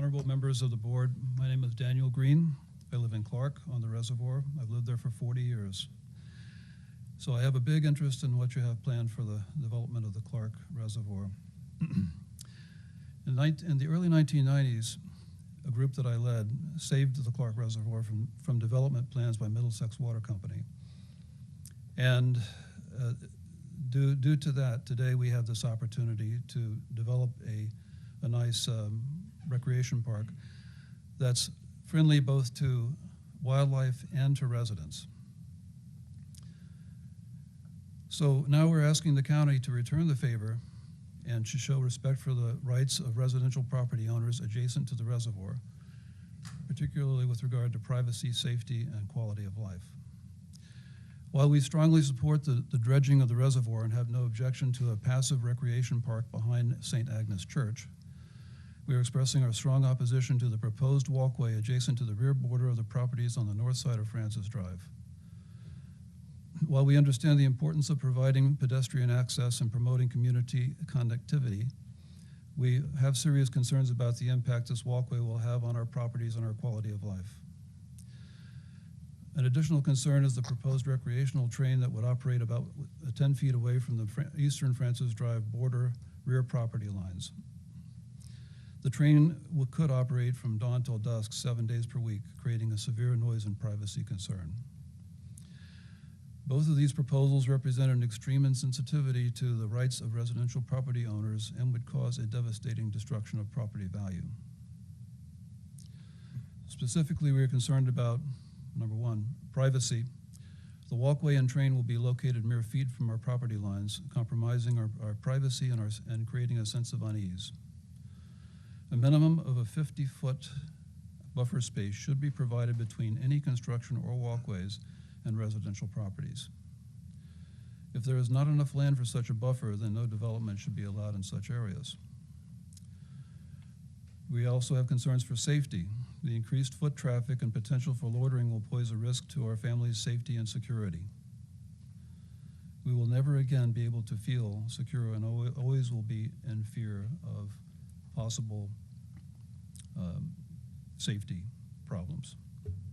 Honorable members of the board, my name is Daniel Green. I live in Clark on the Reservoir. I've lived there for 40 years. So I have a big interest in what you have planned for the development of the Clark Reservoir. In the early 1990s, a group that I led saved the Clark Reservoir from development plans by Middlesex Water Company. And due to that, today we have this opportunity to develop a nice recreation park that's friendly both to wildlife and to residents. So now we're asking the county to return the favor and to show respect for the rights of residential property owners adjacent to the reservoir, particularly with regard to privacy, safety, and quality of life. While we strongly support the dredging of the reservoir and have no objection to a passive recreation park behind St. Agnes Church, we are expressing our strong opposition to the proposed walkway adjacent to the rear border of the properties on the north side of Francis Drive. While we understand the importance of providing pedestrian access and promoting community connectivity, we have serious concerns about the impact this walkway will have on our properties and our quality of life. An additional concern is the proposed recreational train that would operate about 10 feet away from the eastern Francis Drive border rear property lines. The train could operate from dawn till dusk 7 days per week, creating a severe noise and privacy concern. Both of these proposals represent an extreme insensitivity to the rights of residential property owners and would cause a devastating destruction of property value. Specifically, we are concerned about, number one, privacy. The walkway and train will be located mere feet from our property lines, compromising our privacy and creating a sense of unease. A minimum of a 50-foot buffer space should be provided between any construction or walkways and residential properties. If there is not enough land for such a buffer, then no development should be allowed in such areas. We also have concerns for safety. The increased foot traffic and potential for loitering will pose a risk to our family's safety and security. We will never again be able to feel secure and always will be in fear of possible safety problems,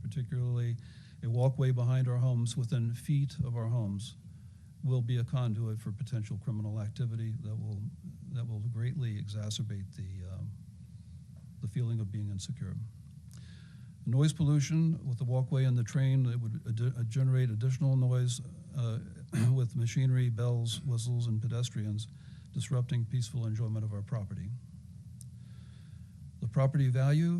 particularly a walkway behind our homes within feet of our homes will be a conduit for potential criminal activity that will greatly exacerbate the feeling of being insecure. Noise pollution with the walkway and the train, it would generate additional noise with machinery, bells, whistles, and pedestrians, disrupting peaceful enjoyment of our property. The property value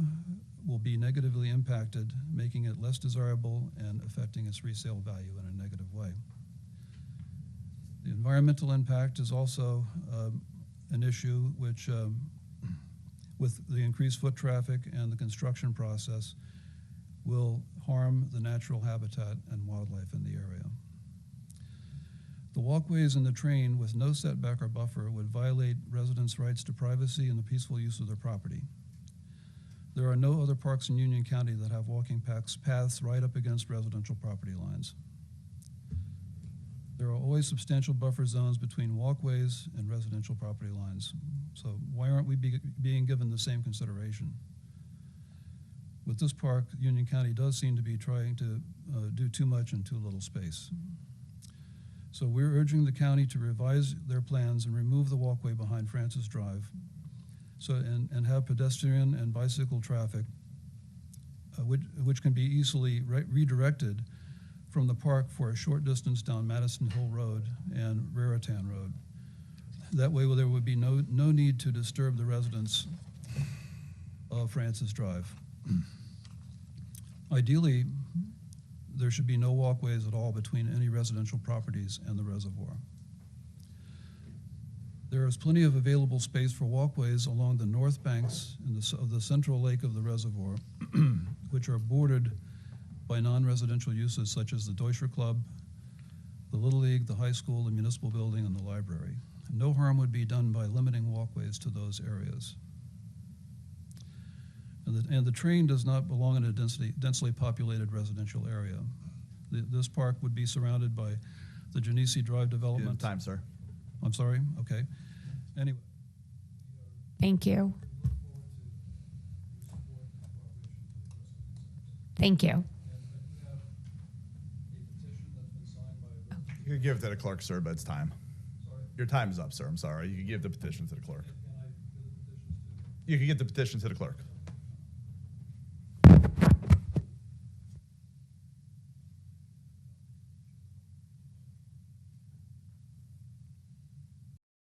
will be negatively impacted, making it less desirable and affecting its resale value in a negative way. The environmental impact is also an issue which, with the increased foot traffic and the construction process, will harm the natural habitat and wildlife in the area. The walkways and the train with no setback or buffer would violate residents' rights to privacy and the peaceful use of their property. There are no other parks in Union County that have walking paths right up against residential property lines. There are always substantial buffer zones between walkways and residential property lines. So why aren't we being given the same consideration? With this park, Union County does seem to be trying to do too much in too little space. So we're urging the county to revise their plans and remove the walkway behind Francis Drive and have pedestrian and bicycle traffic, which can be easily redirected from the park for a short distance down Madison Hill Road and Raritan Road. That way there would be no need to disturb the residents of Francis Drive. Ideally, there should be no walkways at all between any residential properties and the reservoir. There is plenty of available space for walkways along the north banks of the central lake of the reservoir, which are bordered by non-residential uses such as the Deutscher Club, the Little League, the high school, the municipal building, and the library. No harm would be done by limiting walkways to those areas. And the train does not belong in a densely populated residential area. This park would be surrounded by the Genesee Drive development. Time, sir. I'm sorry? Okay. Anyway. Thank you. Thank you. And I do have a petition that's been signed by a resident. You could give it to the clerk, sir, but it's time. Sorry, Your time is up, sir. I'm sorry. You can give the petition to the clerk. can I give the petitions to? You can get the petition to the clerk.